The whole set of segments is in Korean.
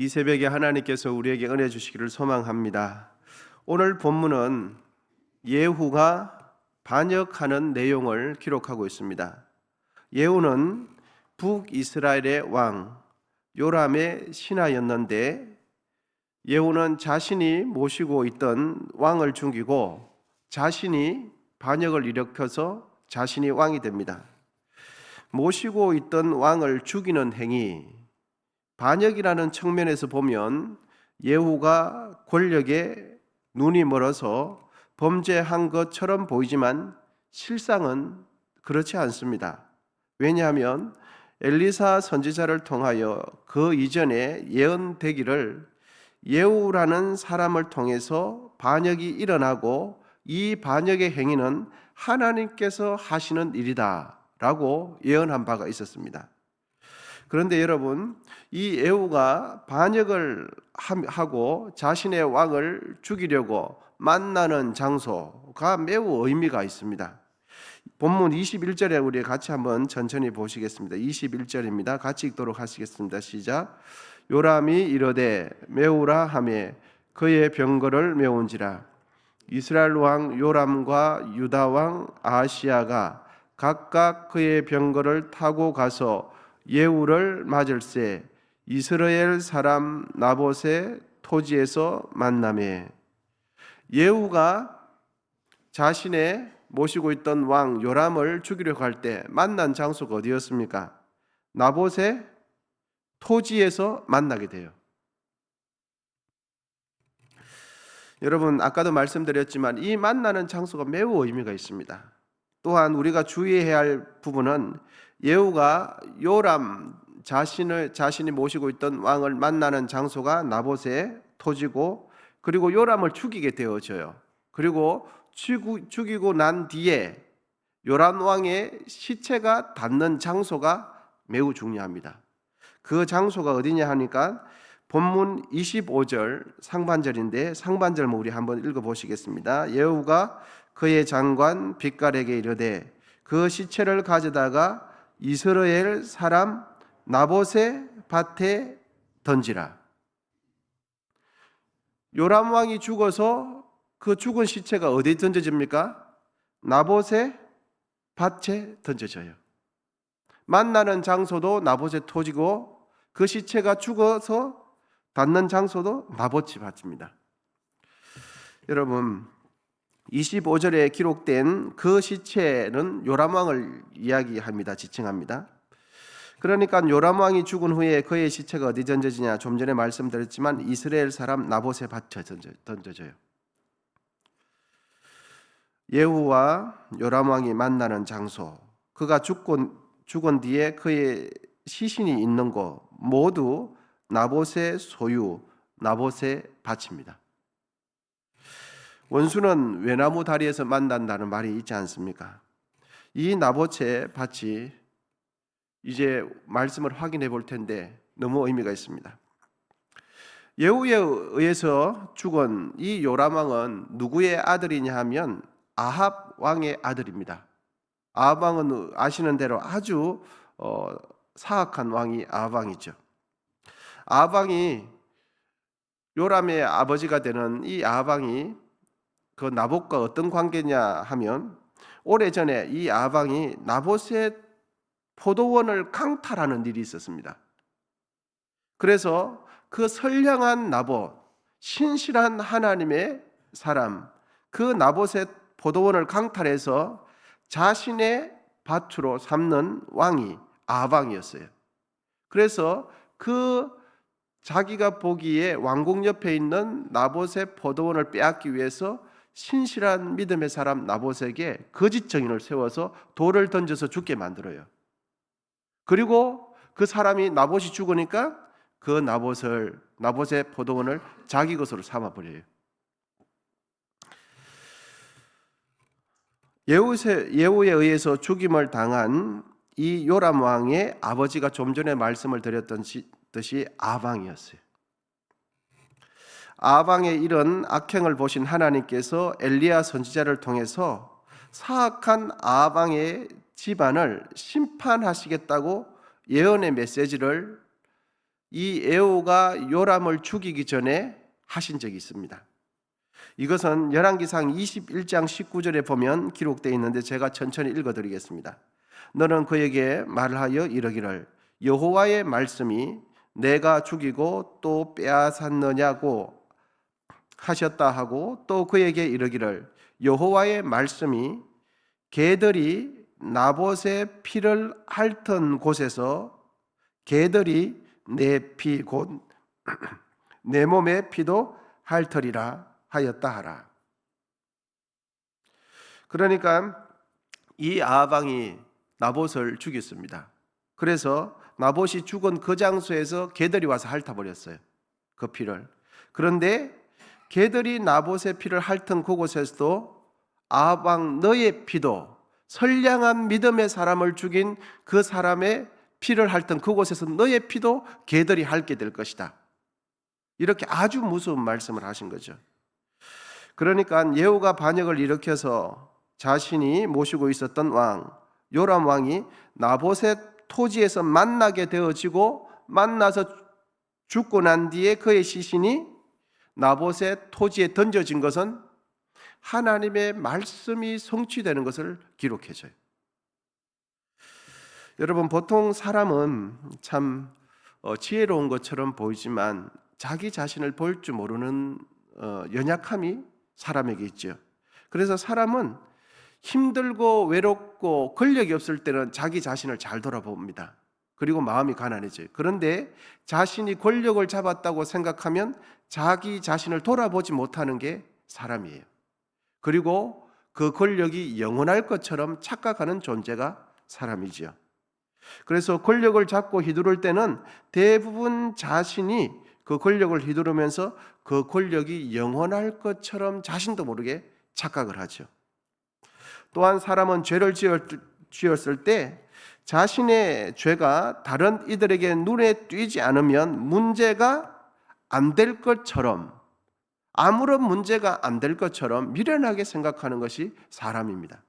이 새벽에 하나님께서 우리에게 은혜 주시기를 소망합니다. 오늘 본문은 예후가 반역하는 내용을 기록하고 있습니다. 예후는 북이스라엘의 왕 요람의 신하였는데, 예후는 자신이 모시고 있던 왕을 죽이고 자신이 반역을 일으켜서 자신이 왕이 됩니다. 모시고 있던 왕을 죽이는 행위, 반역이라는 측면에서 보면 예후가 권력에 눈이 멀어서 범죄한 것처럼 보이지만 실상은 그렇지 않습니다. 왜냐하면 엘리사 선지자를 통하여 그 이전에 예언되기를 예후라는 사람을 통해서 반역이 일어나고 이 반역의 행위는 하나님께서 하시는 일이다 라고 예언한 바가 있었습니다. 그런데 여러분, 이 예후가 반역을 하고 자신의 왕을 죽이려고 만나는 장소가 매우 의미가 있습니다. 본문 21절에 우리 같이 한번 천천히 보시겠습니다. 21절입니다. 같이 읽도록 하시겠습니다. 시작. 요람이 이르되 메우라 하매 그의 병거를 메운지라. 이스라엘 왕 요람과 유다 왕 아하시야가 각각 그의 병거를 타고 가서 예후를 맞을세 이스라엘 사람 나봇의 토지에서 만나매. 예후가 자신의 모시고 있던 왕 요람을 죽이려고 할 때 만난 장소가 어디였습니까? 나봇의 토지에서 만나게 돼요. 여러분, 아까도 말씀드렸지만 이 만나는 장소가 매우 의미가 있습니다. 또한 우리가 주의해야 할 부분은 예후가 요람 자신이 모시고 있던 왕을 만나는 장소가 나봇의 토지고, 그리고 요람을 죽이게 되어져요. 그리고 죽이고 난 뒤에 요람 왕의 시체가 닿는 장소가 매우 중요합니다. 그 장소가 어디냐 하니까 본문 25절 상반절인데, 상반절만 우리 한번 읽어보시겠습니다. 예후가 그의 장관 빗갈에게 이르되 그 시체를 가져다가 이스라엘 사람 나봇의 밭에 던지라. 요람 왕이 죽어서 그 죽은 시체가 어디에 던져집니까? 나봇의 밭에 던져져요. 만나는 장소도 나봇의 토지고 그 시체가 죽어서 닿는 장소도 나봇의 밭입니다. 여러분, 25절에 기록된 그 시체는 요람 왕을 이야기합니다. 지칭합니다. 그러니까 요람 왕이 죽은 후에 그의 시체가 어디 던져지냐? 좀 전에 말씀드렸지만 이스라엘 사람 나봇의 밭에 던져져요. 예후와 요람 왕이 만나는 장소, 그가 죽은 뒤에 그의 시신이 있는 곳 모두 나봇의 소유, 나봇의 밭입니다. 원수는 외나무 다리에서 만난다는 말이 있지 않습니까? 이 나봇의 밭이 이제 말씀을 확인해 볼 텐데 너무 의미가 있습니다. 예후에 의해서 죽은 이 요람 왕은 누구의 아들이냐 하면 아합 왕의 아들입니다. 아합 왕은 아시는 대로 아주 사악한 왕이 아합 왕이죠. 아합 왕이 요람의 아버지가 되는 이 아합 왕이 그 나봇과 어떤 관계냐 하면, 오래전에 이 아합 왕이 나봇의 포도원을 강탈하는 일이 있었습니다. 그래서 그 선량한 나봇, 신실한 하나님의 사람, 그 나봇의 포도원을 강탈해서 자신의 밭으로 삼는 왕이 아합 왕이었어요. 그래서 그 자기가 보기에 왕궁 옆에 있는 나봇의 포도원을 빼앗기 위해서 신실한 믿음의 사람 나봇에게 거짓 증인을 세워서 돌을 던져서 죽게 만들어요. 그리고 그 사람이 나봇이 죽으니까 그 나봇의 포도원을 자기 것으로 삼아버려요. 예후에 의해서 죽임을 당한 이 요람 왕의 아버지가 좀 전에 말씀을 드렸던 듯이 아합 왕이었어요. 아합 왕의 이런 악행을 보신 하나님께서 엘리야 선지자를 통해서 사악한 아합 왕의 집안을 심판하시겠다고 예언의 메시지를 이 에호가 요람을 죽이기 전에 하신 적이 있습니다. 이것은 열왕기상 21장 19절에 보면 기록되어 있는데 제가 천천히 읽어드리겠습니다. 너는 그에게 말하여 이르기를 여호와의 말씀이 내가 죽이고 또 빼앗았느냐고 하셨다 하고 또 그에게 이르기를 여호와의 말씀이 개들이 나봇의 피를 핥은 곳에서 개들이 내 피 곧 내 몸의 피도 핥으리라 하였다 하라. 그러니까 이 아합왕이 나봇을 죽였습니다. 그래서 나봇이 죽은 그 장소에서 개들이 와서 핥아버렸어요. 그 피를. 그런데 개들이 나봇의 피를 핥은 그곳에서도 아합왕 너의 피도 선량한 믿음의 사람을 죽인 그 사람의 피를 핥은 그곳에서 너의 피도 개들이 핥게 될 것이다. 이렇게 아주 무서운 말씀을 하신 거죠. 그러니까 예후가 반역을 일으켜서 자신이 모시고 있었던 왕 요람 왕이 나봇의 토지에서 만나게 되어지고 만나서 죽고 난 뒤에 그의 시신이 나봇의 토지에 던져진 것은 하나님의 말씀이 성취되는 것을 기록해줘요. 여러분, 보통 사람은 참 지혜로운 것처럼 보이지만 자기 자신을 볼 줄 모르는 연약함이 사람에게 있죠. 그래서 사람은 힘들고 외롭고 권력이 없을 때는 자기 자신을 잘 돌아봅니다. 그리고 마음이 가난해져요. 그런데 자신이 권력을 잡았다고 생각하면 자기 자신을 돌아보지 못하는 게 사람이에요. 그리고 그 권력이 영원할 것처럼 착각하는 존재가 사람이지요. 그래서 권력을 잡고 휘두를 때는 대부분 자신이 그 권력을 휘두르면서 그 권력이 영원할 것처럼 자신도 모르게 착각을 하죠. 또한 사람은 죄를 지었을 때 자신의 죄가 다른 이들에게 눈에 띄지 않으면 문제가 안 될 것처럼, 아무런 문제가 안 될 것처럼 미련하게 생각하는 것이 사람입니다.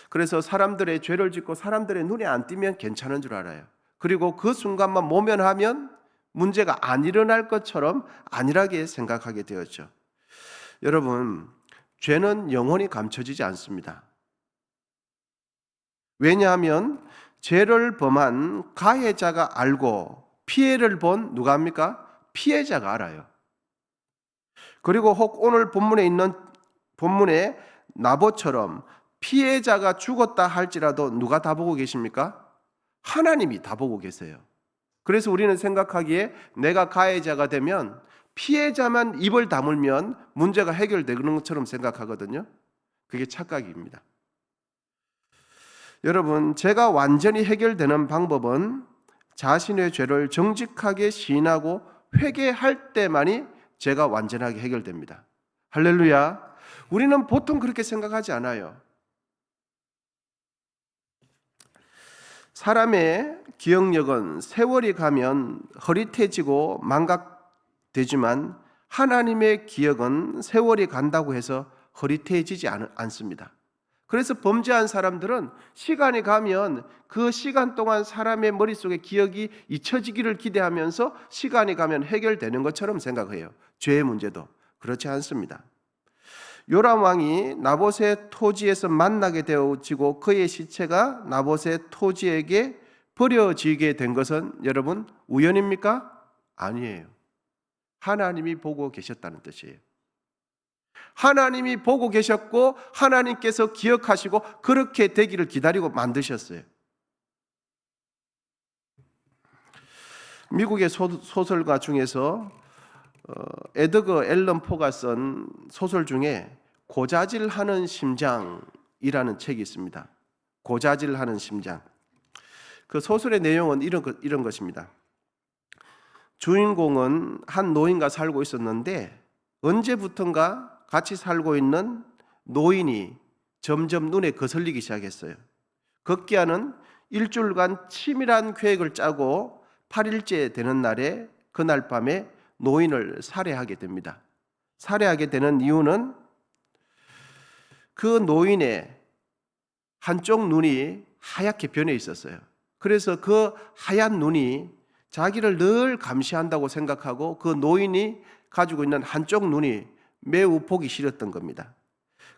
그래서 사람들의 죄를 짓고 사람들의 눈에 안 띄면 괜찮은 줄 알아요. 그리고 그 순간만 모면하면 문제가 안 일어날 것처럼 안일하게 생각하게 되었죠. 여러분, 죄는 영원히 감춰지지 않습니다. 왜냐하면 죄를 범한 가해자가 알고 피해를 본 누가 합니까? 피해자가 알아요. 그리고 혹 오늘 본문에 나봇처럼 피해자가 죽었다 할지라도 누가 다 보고 계십니까? 하나님이 다 보고 계세요. 그래서 우리는 생각하기에 내가 가해자가 되면 피해자만 입을 다물면 문제가 해결되는 것처럼 생각하거든요. 그게 착각입니다. 여러분, 죄가 완전히 해결되는 방법은 자신의 죄를 정직하게 시인하고 회개할 때만이 죄가 완전하게 해결됩니다. 할렐루야. 우리는 보통 그렇게 생각하지 않아요. 사람의 기억력은 세월이 가면 흐릿해지고 망각되지만 하나님의 기억은 세월이 간다고 해서 흐릿해지지 않습니다. 그래서 범죄한 사람들은 시간이 가면 그 시간 동안 사람의 머릿속에 기억이 잊혀지기를 기대하면서 시간이 가면 해결되는 것처럼 생각해요. 죄의 문제도 그렇지 않습니다. 요람 왕이 나봇의 토지에서 만나게 되어지고 그의 시체가 나봇의 토지에게 버려지게 된 것은 여러분 우연입니까? 아니에요. 하나님이 보고 계셨다는 뜻이에요. 하나님이 보고 계셨고 하나님께서 기억하시고 그렇게 되기를 기다리고 만드셨어요. 미국의 소설가 중에서 에드거 앨런 포가 쓴 소설 중에 고자질하는 심장이라는 책이 있습니다. 고자질하는 심장. 그 소설의 내용은 이런 것입니다. 주인공은 한 노인과 살고 있었는데 언제부턴가 같이 살고 있는 노인이 점점 눈에 거슬리기 시작했어요. 급기야는 일주일간 치밀한 계획을 짜고 8일째 되는 날에 그날 밤에 노인을 살해하게 됩니다. 살해하게 되는 이유는 그 노인의 한쪽 눈이 하얗게 변해 있었어요. 그래서 그 하얀 눈이 자기를 늘 감시한다고 생각하고 그 노인이 가지고 있는 한쪽 눈이 매우 보기 싫었던 겁니다.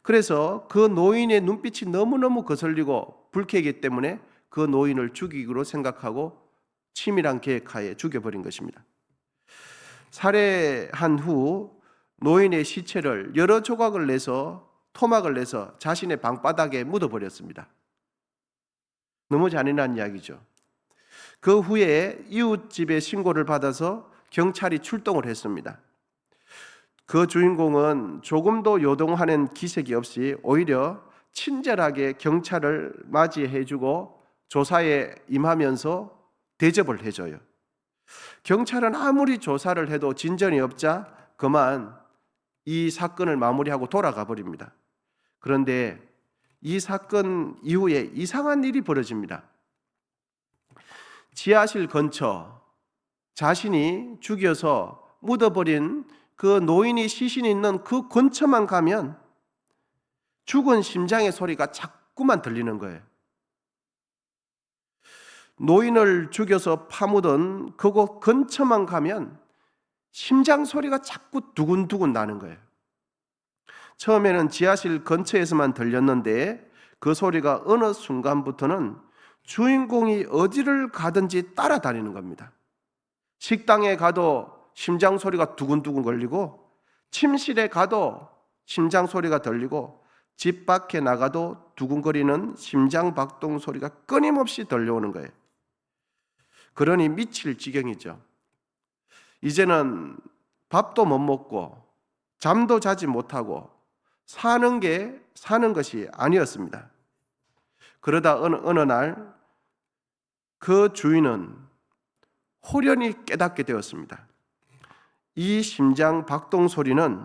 그래서 그 노인의 눈빛이 너무너무 거슬리고 불쾌하기 때문에 그 노인을 죽이기로 생각하고 치밀한 계획하에 죽여버린 것입니다. 살해한 후 노인의 시체를 여러 조각을 내서 토막을 내서 자신의 방바닥에 묻어버렸습니다. 너무 잔인한 이야기죠. 그 후에 이웃집에 신고를 받아서 경찰이 출동을 했습니다. 그 주인공은 조금도 요동하는 기색이 없이 오히려 친절하게 경찰을 맞이해주고 조사에 임하면서 대접을 해줘요. 경찰은 아무리 조사를 해도 진전이 없자 그만 이 사건을 마무리하고 돌아가 버립니다. 그런데 이 사건 이후에 이상한 일이 벌어집니다. 지하실 근처 자신이 죽여서 묻어버린 그 노인이 시신이 있는 그 근처만 가면 죽은 심장의 소리가 자꾸만 들리는 거예요. 노인을 죽여서 파묻은 그곳 근처만 가면 심장 소리가 자꾸 두근두근 나는 거예요. 처음에는 지하실 근처에서만 들렸는데 그 소리가 어느 순간부터는 주인공이 어디를 가든지 따라다니는 겁니다. 식당에 가도 심장 소리가 두근두근 걸리고, 침실에 가도 심장 소리가 들리고, 집 밖에 나가도 두근거리는 심장 박동 소리가 끊임없이 들려오는 거예요. 그러니 미칠 지경이죠. 이제는 밥도 못 먹고 잠도 자지 못하고 사는 것이 아니었습니다. 그러다 어느 날 그 주인은 호련히 깨닫게 되었습니다. 이 심장 박동 소리는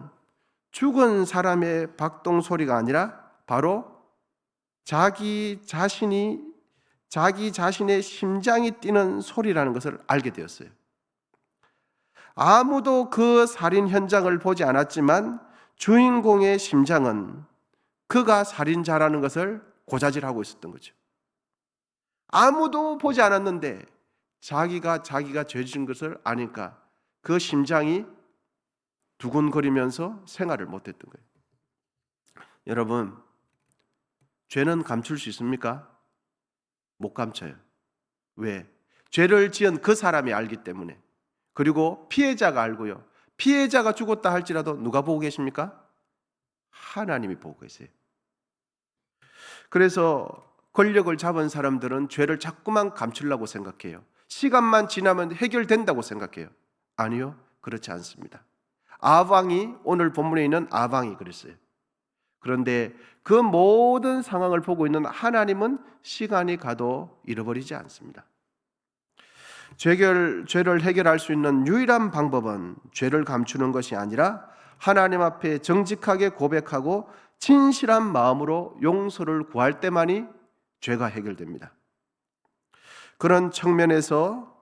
죽은 사람의 박동 소리가 아니라 바로 자기 자신의 심장이 뛰는 소리라는 것을 알게 되었어요. 아무도 그 살인 현장을 보지 않았지만 주인공의 심장은 그가 살인자라는 것을 고자질하고 있었던 거죠. 아무도 보지 않았는데 자기가 죄 지은 것을 아니까 그 심장이 두근거리면서 생활을 못했던 거예요. 여러분, 죄는 감출 수 있습니까? 못 감춰요. 왜? 죄를 지은 그 사람이 알기 때문에. 그리고 피해자가 알고요. 피해자가 죽었다 할지라도 누가 보고 계십니까? 하나님이 보고 계세요. 그래서 권력을 잡은 사람들은 죄를 자꾸만 감추려고 생각해요. 시간만 지나면 해결된다고 생각해요. 아니요, 그렇지 않습니다. 아방이, 오늘 본문에 있는 아방이 그랬어요. 그런데 그 모든 상황을 보고 있는 하나님은 시간이 가도 잃어버리지 않습니다. 죄를 해결할 수 있는 유일한 방법은 죄를 감추는 것이 아니라 하나님 앞에 정직하게 고백하고 진실한 마음으로 용서를 구할 때만이 죄가 해결됩니다. 그런 측면에서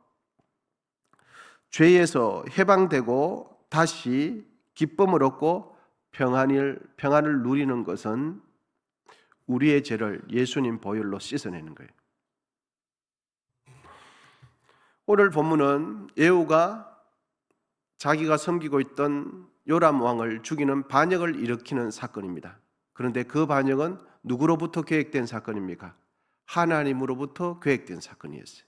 죄에서 해방되고 다시 기쁨을 얻고 평안을 누리는 것은 우리의 죄를 예수님 보혈로 씻어내는 거예요. 오늘 본문은 예후가 자기가 섬기고 있던 요람 왕을 죽이는 반역을 일으키는 사건입니다. 그런데 그 반역은 누구로부터 계획된 사건입니까? 하나님으로부터 계획된 사건이었어요.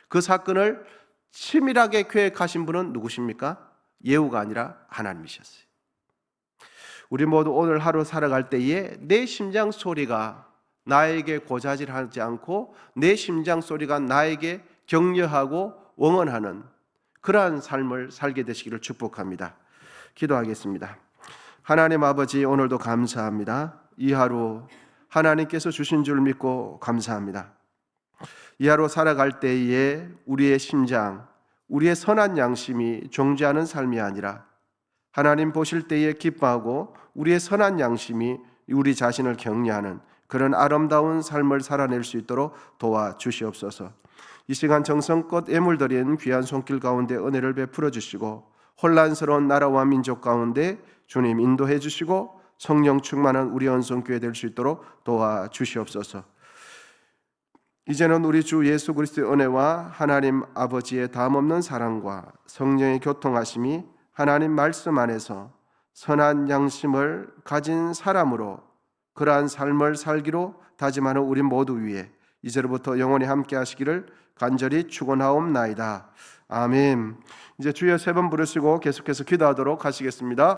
그 사건을 치밀하게 계획하신 분은 누구십니까? 예후가 아니라 하나님이셨어요. 우리 모두 오늘 하루 살아갈 때에 내 심장 소리가 나에게 고자질하지 않고 내 심장 소리가 나에게 격려하고 응원하는 그러한 삶을 살게 되시기를 축복합니다. 기도하겠습니다. 하나님 아버지, 오늘도 감사합니다. 이 하루 하나님께서 주신 줄 믿고 감사합니다. 이 하루 살아갈 때에 우리의 심장, 우리의 선한 양심이 존재하는 삶이 아니라 하나님 보실 때에 기뻐하고 우리의 선한 양심이 우리 자신을 격려하는 그런 아름다운 삶을 살아낼 수 있도록 도와주시옵소서. 이 시간 정성껏 예물드린 귀한 손길 가운데 은혜를 베풀어 주시고 혼란스러운 나라와 민족 가운데 주님 인도해 주시고 성령 충만한 우리 언성교회 될 수 있도록 도와주시옵소서. 이제는 우리 주 예수 그리스도의 은혜와 하나님 아버지의 다함없는 사랑과 성령의 교통하심이 하나님 말씀 안에서 선한 양심을 가진 사람으로 그러한 삶을 살기로 다짐하는 우리 모두 위에 이제로부터 영원히 함께 하시기를 간절히 축원하옵나이다. 아멘. 이제 주여 세 번 부르시고 계속해서 기도하도록 하시겠습니다.